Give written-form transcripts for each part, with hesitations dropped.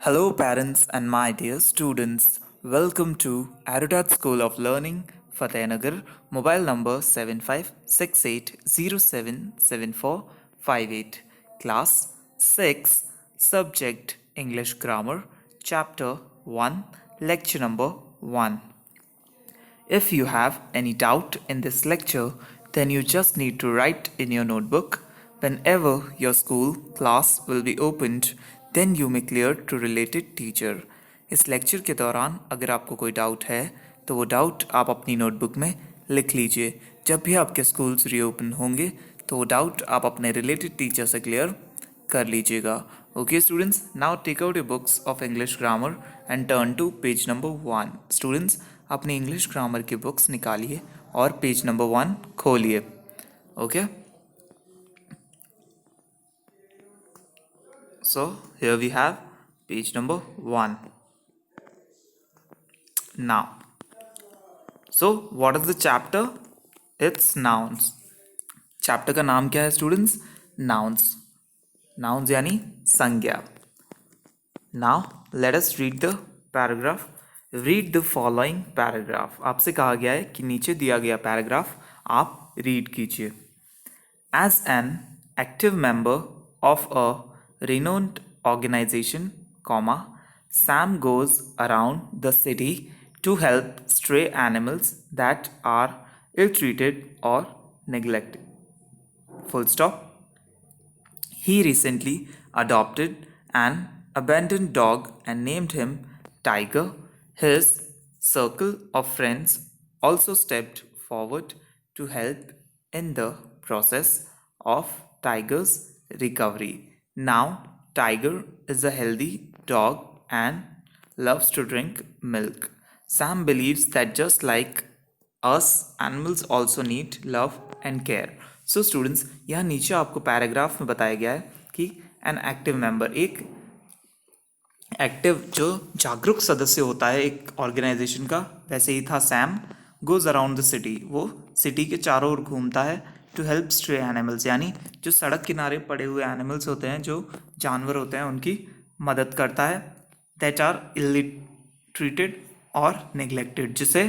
Hello, parents and my dear students. Welcome to Arudat School of Learning, Fatehnagar, mobile number 7568077458, class 6, subject English Grammar, chapter 1, lecture number 1. If you have any doubt in this lecture, then you just need to write in your notebook. Whenever your school class will be opened, then you may clear to related teacher. इस lecture के दौरान अगर आपको कोई doubt है तो वो doubt आप अपनी नोटबुक में लिख लीजिए. जब भी आपके स्कूल्स रीओपन होंगे तो वो डाउट आप अपने रिलेटेड टीचर से क्लियर कर लीजिएगा. Okay students, now take out your books of English grammar and turn to page number 1. Students, अपनी इंग्लिश ग्रामर की बुक्स निकालिए और पेज नंबर 1 खोलिए. Okay, so here we have page number 1. Now, so what is the chapter? It's nouns. Chapter का नाम क्या है students? Nouns. Nouns यानी संज्ञा. Now let us read the paragraph. Read the following paragraph. आपसे कहा गया है कि नीचे दिया गया पैराग्राफ आप रीड कीजिए. As an active member of a renowned organization, comma, Sam goes around the city to help stray animals that are ill-treated or neglected. Full stop. He recently adopted an abandoned dog and named him Tiger. His circle of friends also stepped forward to help in the process of Tiger's recovery. Now, Tiger is a healthy dog and loves to drink milk. Sam believes that just like us, animals also need love and care. So students, यहाँ नीचे आपको paragraph में बताया गया है कि N active member, एक active जो जागरूक सदस्य होता है एक ऑर्गेनाइजेशन का, वैसे ही था Sam. Goes around the city, वो सिटी के चारों ओर घूमता है. टू हेल्प स्ट्रे एनिमल्स, यानी जो सड़क किनारे पड़े हुए एनिमल्स होते हैं, जो जानवर होते हैं, उनकी मदद करता है. दैट आर इल ट्रीटेड और नेग्लेक्टेड, जिसे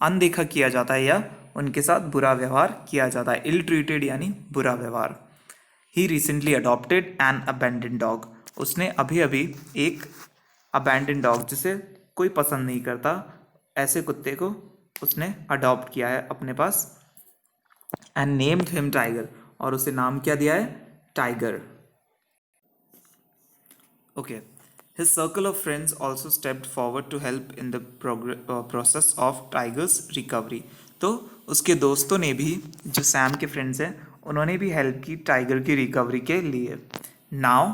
अनदेखा किया जाता है या उनके साथ बुरा व्यवहार किया जाता है. इल ट्रीटेड यानी बुरा व्यवहार. He recently adopted an abandon dog, उसने अभी अभी एक अबैंडन डॉग, जिसे कोई पसंद नहीं करता, ऐसे कुत्ते को उसने अडॉप्ट किया है अपने पास. एंड नेम्ड हिम टाइगर, और उसे नाम क्या दिया है? Tiger. Okay. His circle of friends also stepped forward to help in the process of Tiger's recovery. तो उसके दोस्तों ने भी, जो सैम के फ्रेंड्स हैं, उन्होंने भी हेल्प की टाइगर की रिकवरी के लिए. Now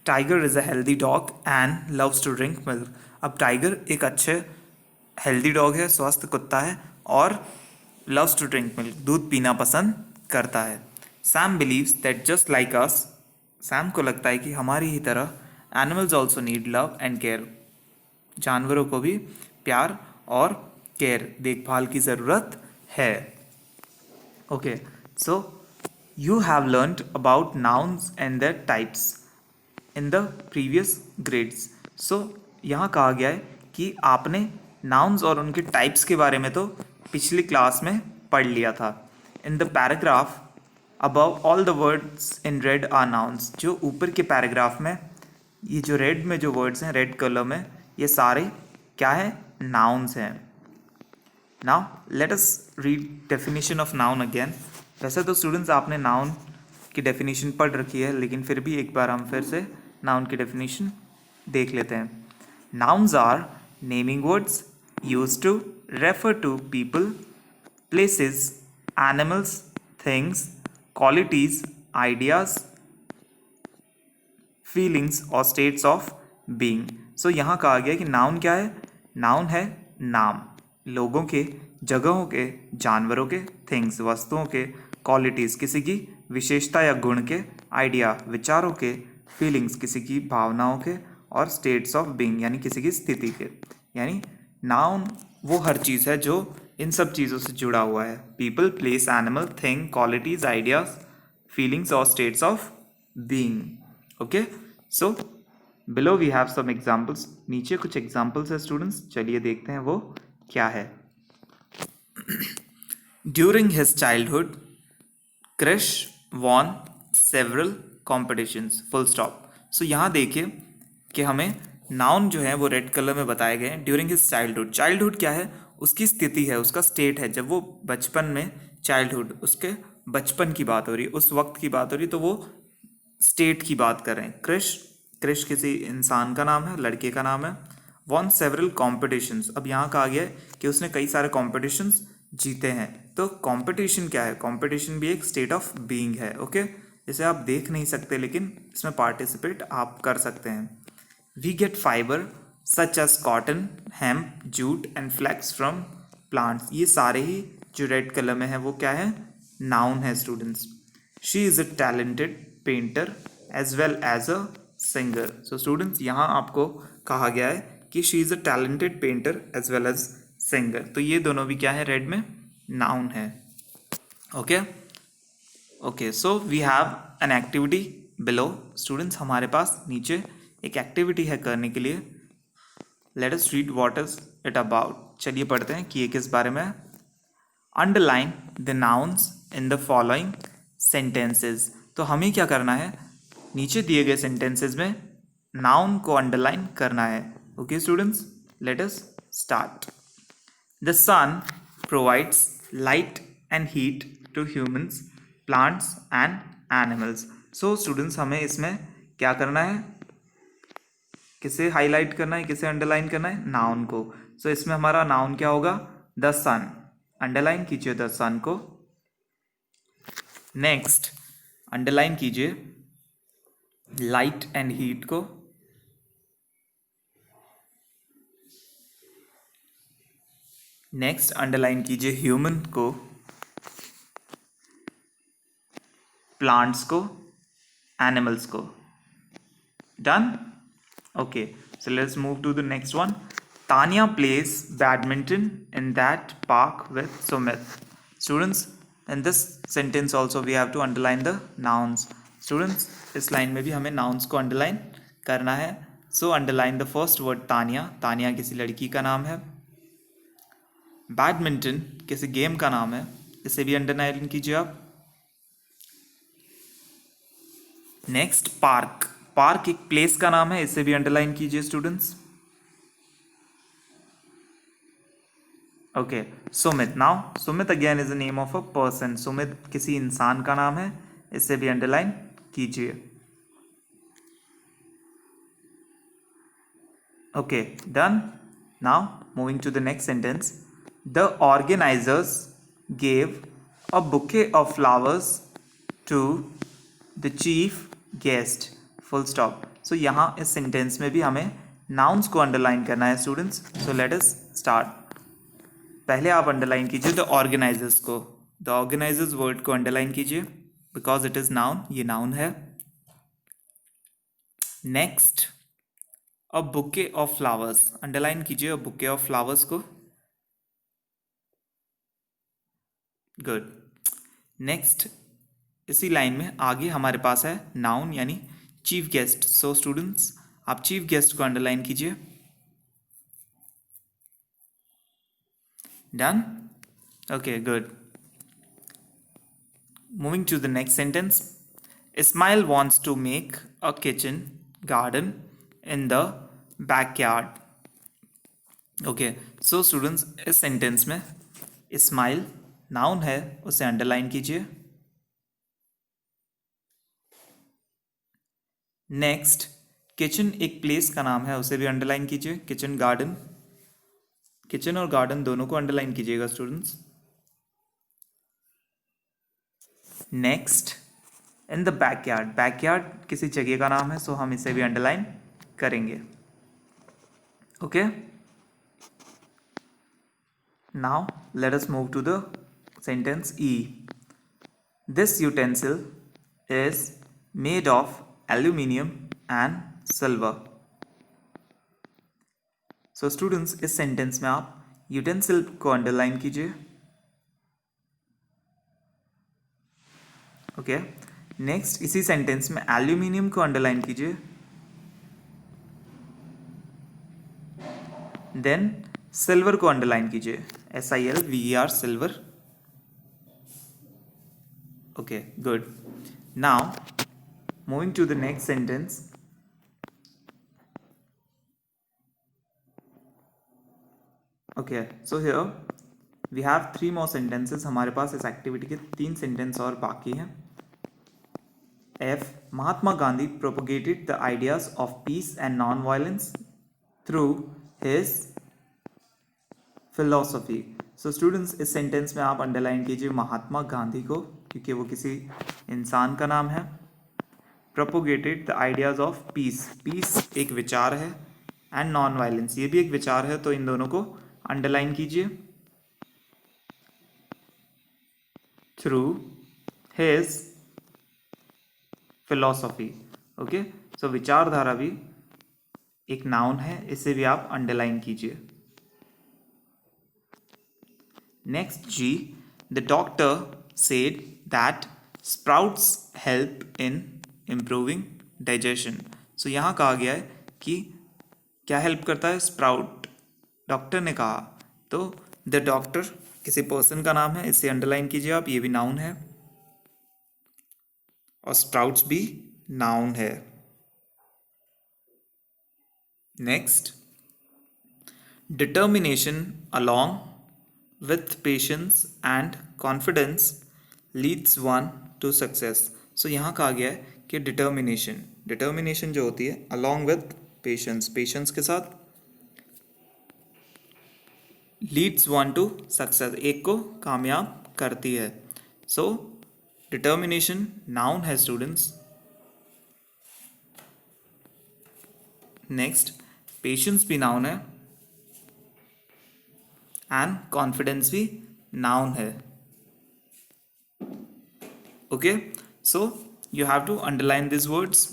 Tiger is a healthy dog and loves to drink milk. अब टाइगर एक अच्छे हेल्दी डॉग है, स्वस्थ कुत्ता है, और लव्स टू ड्रिंक मिल्क, दूध पीना पसंद करता है. Sam believes that just like us, Sam को लगता है कि हमारी ही तरह animals also need love and care, जानवरों को भी प्यार और केयर, देखभाल की ज़रूरत है. Okay, so you have learned about nouns and their types in the previous grades. So यहाँ कहा गया है कि आपने नाउन्स और उनके टाइप्स के बारे में तो पिछली क्लास में पढ़ लिया था. In the paragraph above all the words in red are nouns, जो ऊपर के पैराग्राफ में ये जो रेड में जो वर्ड्स हैं, रेड कलर में, ये सारे क्या है? नाउन्स हैं. Now let us read definition of noun again. वैसे तो स्टूडेंट्स आपने नाउन की डेफिनेशन पढ़ रखी है, लेकिन फिर भी एक बार हम फिर से नाउन की डेफिनेशन देख लेते हैं. Nouns are naming words used to refer to people, places, animals, things, qualities, ideas, feelings और states of being. So यहाँ कहा गया कि नाउन क्या है? नाउन है नाम, लोगों के, जगहों के, जानवरों के, थिंग्स वस्तुओं के, क्वालिटीज़ किसी की विशेषता या गुण के, आइडिया विचारों के, फीलिंग्स किसी की भावनाओं के, और स्टेट्स ऑफ बीइंग यानी किसी की स्थिति के. यानी नाउन वो हर चीज़ है जो इन सब चीज़ों से जुड़ा हुआ है. People, place, animal, thing, qualities, ideas, feelings और states of being. Okay, so below we have some examples, नीचे कुछ एग्जाम्पल्स है स्टूडेंट्स, चलिए देखते हैं वो क्या है। During his childhood Krish won several competitions, full stop. So यहाँ देखिए कि हमें नाउन जो है वो रेड कलर में बताए गए हैं। ड्यूरिंग हिज चाइल्डहुड, चाइल्डहुड क्या है, उसकी स्थिति है, उसका स्टेट है, जब वो बचपन में, चाइल्डहुड उसके बचपन की बात हो रही है, उस वक्त की बात हो रही है, तो वो स्टेट की बात कर रहे हैं। क्रिश, क्रिश किसी इंसान का नाम है, लड़के का नाम है। वॉन सेवरल कॉम्पिटिशन्स, अब यहाँ कहा गया है कि उसने कई सारे कॉम्पिटिशन्स जीते हैं। तो कंपटीशन क्या है, कंपटीशन भी एक स्टेट ऑफ बीइंग है। ओके, इसे आप देख नहीं सकते लेकिन इसमें पार्टिसिपेट आप कर सकते हैं। We get fibre such as cotton, hemp, jute and flax from plants, ये सारे ही जो रेड कलर में है वो क्या है, नाउन है students. She is a talented painter as well as a singer. So students यहाँ आपको कहा गया है कि she is a talented painter as well as singer, तो ये दोनों भी क्या है, रेड में नाउन है। Okay okay, so we have an activity below. Students हमारे पास नीचे एक एक्टिविटी है करने के लिए। Let us read what is it about, चलिए पढ़ते हैं कि ये किस बारे में है। Underline the nouns in the following sentences, तो हमें क्या करना है, नीचे दिए गए सेंटेंसेस में नाउन को अंडरलाइन करना है। Okay students, let us start. The sun provides light and heat to humans, plants and animals. So students हमें इसमें क्या करना है, किसे हाईलाइट करना है, किसे अंडरलाइन करना है, नाउन को। सो इसमें हमारा नाउन क्या होगा, द सन, अंडरलाइन कीजिए द सन को। नेक्स्ट अंडरलाइन कीजिए लाइट एंड हीट को। नेक्स्ट अंडरलाइन कीजिए ह्यूमन को, प्लांट्स को, एनिमल्स को। Done? Okay, so let's move to the next one. Tanya plays badminton in that park with Sumit. Students, in this sentence also we have to underline the nouns. Students, इस line में भी हमें nouns को underline करना है. So underline the first word Tania. Tania किसी लड़की का नाम है. बैडमिंटन किसी गेम का नाम है, इसे भी अंडरलाइन कीजिए आप. नेक्स्ट पार्क, पार्क एक प्लेस का नाम है, इसे भी अंडरलाइन कीजिए students. Okay, Sumit, now Sumit again is the name of a person, Sumit किसी इंसान का नाम है, इसे भी अंडरलाइन कीजिए. Okay, done. Now moving to the next sentence. The organisers gave a bouquet of flowers to the chief guest, full stop. So यहाँ इस सेंटेंस में भी हमें नाउन्स को अंडरलाइन करना है स्टूडेंट्स. सो लेट अस स्टार्ट. पहले आप अंडरलाइन कीजिए द ऑर्गेनाइजर्स को, द ऑर्गेनाइजर्स वर्ड को अंडरलाइन कीजिए बिकॉज इट इज नाउन, ये नाउन है. Next a bouquet of flowers, underline कीजिए अ बुके ऑफ फ्लावर्स को. गुड. नेक्स्ट इसी लाइन में आगे हमारे पास है नाउन यानी चीफ गेस्ट. सो स्टूडेंट्स आप चीफ गेस्ट को अंडरलाइन कीजिए. Done? Okay, good. Moving to the next sentence. Ismail wants to make a kitchen garden in the backyard. Okay, so students इस सेंटेंस में इस्माइल नाउन है, उसे underline कीजिए. Next kitchen एक place का नाम है, उसे भी अंडरलाइन कीजिए. किचन गार्डन, किचन और गार्डन दोनों को अंडरलाइन कीजिएगा students. Next in the backyard, backyard किसी जगह का नाम है, सो हम इसे भी अंडरलाइन करेंगे. Okay, now let us move to the sentence e. This utensil is made of aluminium and silver. So students इस सेंटेंस में आप यूटेंसिल को अंडरलाइन कीजिए. ओके, नेक्स्ट इसी सेंटेंस में एल्यूमिनियम को अंडरलाइन कीजिए. देन सिल्वर को अंडरलाइन कीजिए, SILVER, silver. Okay, good. Now moving to the next sentence. Okay, so here we have 3 more sentences. हमारे पास इस एक्टिविटी के 3 सेंटेंस और बाकी हैं. F. Mahatma Gandhi propagated the ideas of peace and non-violence through his philosophy. So students, इस sentence में आप underline कीजिए महात्मा गांधी को, क्योंकि वो किसी इंसान का नाम है. Propagated the ideas of peace. Peace एक विचार है, and non-violence ये भी एक विचार है, तो इन दोनों को अंडरलाइन कीजिए. Through his philosophy. ओके, सो विचारधारा भी एक नाउन है, इसे भी आप अंडरलाइन कीजिए. Next G. The doctor said that sprouts help in improving digestion. So यहाँ कहा गया है कि क्या हेल्प करता है? स्प्राउट. डॉक्टर ने कहा, तो द डॉक्टर किसी पर्सन का नाम है, इसे अंडरलाइन कीजिए आप, ये भी नाउन है और स्प्राउट्स भी नाउन है. Next, determination along with patience and confidence leads one to success. So यहाँ कहा गया है कि डिटर्मिनेशन जो होती है अलॉन्ग विथ पेशेंस के साथ, लीड्स वन टू सक्सेस, एक को कामयाब करती है. सो डिटर्मिनेशन नाउन है स्टूडेंट्स. नेक्स्ट, पेशेंस भी नाउन है एंड कॉन्फिडेंस भी नाउन है. Okay, so you have to underline this words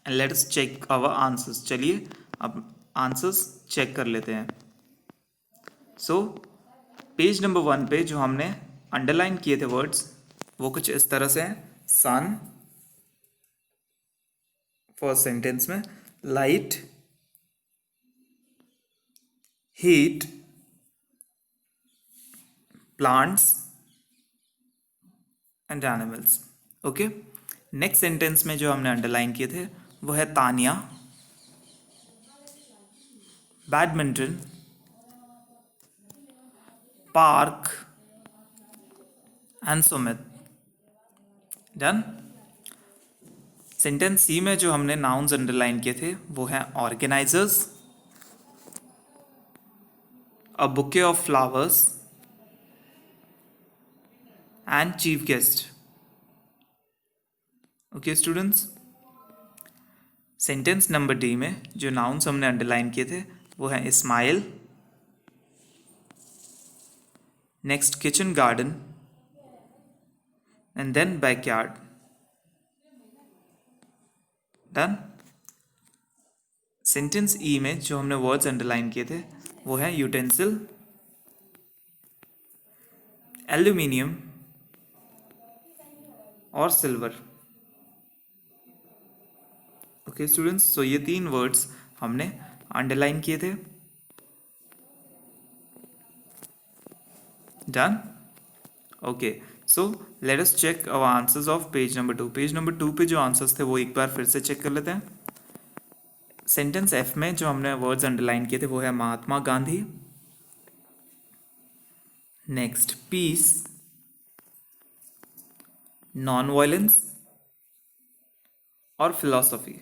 and let us check our answers. चलिए अब आंसर्स चेक कर लेते हैं. सो पेज नंबर 1 पे जो हमने अंडरलाइन किए थे वर्ड्स, वो कुछ इस तरह से हैं. सन फर्स्ट सेंटेंस में, light, heat, plants and animals. Okay, next sentence में जो हमने अंडरलाइन किए थे वो है Tania, badminton, park and Sumit. Done. Sentence C में जो हमने नाउन्स अंडरलाइन किए थे वो हैं organisers, a bouquet of flowers and chief guest. Okay students, sentence number D में जो नाउन्स हमने अंडरलाइन किए थे वो हैं smile, next kitchen garden and then backyard. Done. Sentence e में जो हमने वर्ड्स अंडरलाइन किए थे वो है यूटेंसिल, एल्यूमिनियम और सिल्वर. ओके स्टूडेंट्स, सो ये 3 वर्ड्स हमने अंडरलाइन किए थे. Done. Okay, so let us check our answers of page number 2. Page number 2 पे जो आंसर्स थे वो एक बार फिर से चेक कर लेते हैं. सेंटेंस एफ में जो हमने वर्ड्स अंडरलाइन किए थे वो है Mahatma Gandhi, next peace, non violence और philosophy.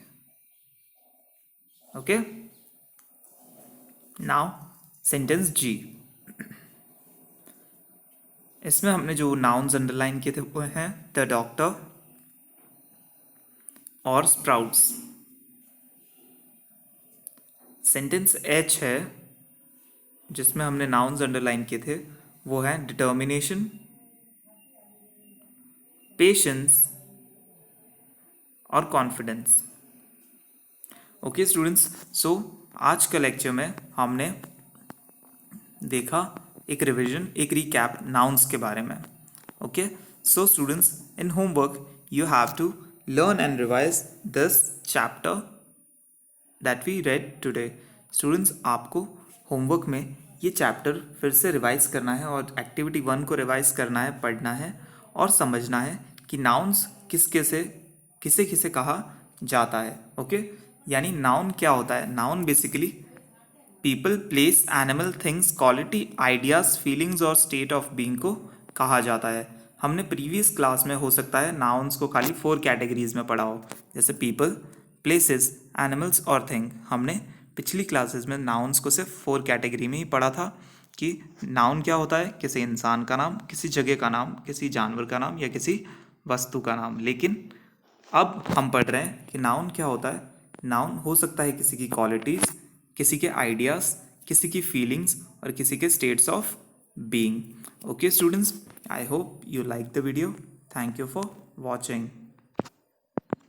Okay, now sentence G. इसमें हमने जो नाउन्स अंडरलाइन किए थे वो हैं द डॉक्टर और स्प्राउट्स. सेंटेंस एच है जिसमें हमने नाउन्स अंडरलाइन किए थे वो हैं डिटर्मिनेशन, पेशेंस और कॉन्फिडेंस. ओके स्टूडेंट्स, सो आज का लेक्चर में हमने देखा एक रिवीजन, एक रिकैप नाउन्स के बारे में. Okay, so students, in homework you have to learn and revise this chapter that we read today. Students, आपको होमवर्क में ये चैप्टर फिर से रिवाइज करना है और एक्टिविटी 1 को रिवाइज करना है, पढ़ना है और समझना है कि नाउन्स किसे किसे कहा जाता है। ओके, यानी नाउन क्या होता है? Noun basically people, place, animal, things, quality, ideas, feelings और स्टेट ऑफ बीइंग को कहा जाता है। हमने प्रीवियस क्लास में हो सकता है नाउन्स को खाली 4 कैटेगरीज में पढ़ा हो, जैसे पीपल, प्लेसेस, एनिमल्स और थिंग। हमने पिछली क्लासेस में नाउन्स को सिर्फ 4 कैटेगरी में ही पढ़ा था कि नाउन क्या होता है, किसी इंसान का नाम, किसी जगह का नाम, किसी जानवर का नाम या किसी वस्तु का नाम। लेकिन अब हम पढ़ रहे हैं कि नाउन क्या होता है। नाउन हो सकता है किसी की क्वालिटीज़, किसी के आइडियाज़, किसी की फीलिंग्स और किसी के states of being. Okay students, I hope you like the video. Thank you for watching.